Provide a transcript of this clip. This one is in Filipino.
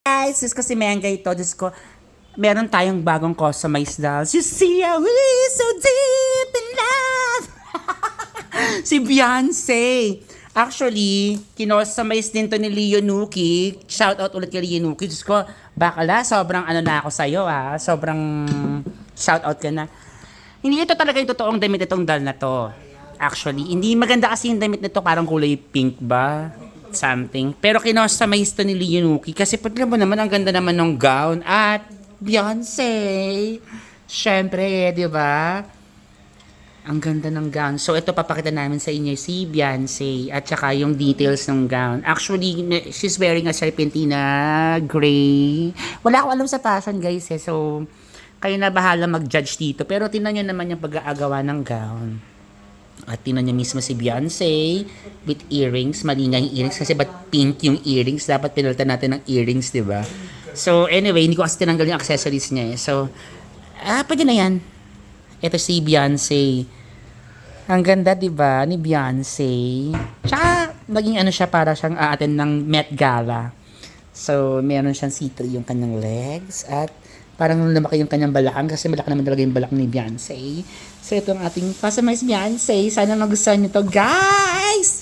Guys, Diyos ko si Menga ito. Diyos ko, meron tayong bagong customized dolls. You see how we so deep in love. Si Beyonce. Actually, kinostomize din to ni Leo Nuki. Shout out ulit kay Leo Nuki. Diyos ko, bakala, sobrang ano na ako sa'yo ha. Sobrang shout out ka na. Hindi ito talaga yung totoong damit itong doll na to. Actually, hindi maganda kasi yung damit nito, parang kulay pink ba? Something. Pero kinostomize to ni Leo Nuki kasi pagla mo naman, ang ganda naman ng gown at Beyonce. Syempre, di ba? Ang ganda ng gown. So, ito papakita namin sa inyo si Beyonce at saka yung details ng gown. Actually, she's wearing a serpentina gray. Wala akong alam sa fashion, guys, eh. So, kayo na bahala mag-judge dito. Pero tingnan nyo naman yung pag-aagawa ng gown. At tingnan nyo mismo si Beyonce with earrings. Mali nga yung earrings kasi ba't pink yung earrings? Dapat pinalitan natin ng earrings, di ba? So, anyway, hindi ko kasi tinanggal yung accessories niya, eh. So, pwede na yan. Ito si Beyonce. Ang ganda, di ba, ni Beyonce. Tsaka, naging ano siya, para siyang aaten ng Met Gala. So, meron siyang see-through yung kanyang legs. At parang lumaki yung kanyang balakang kasi malaki naman talaga yung balak ni Beyonce. So, ito ang ating customized Beyonce. Sana magustuhan nyo to, guys!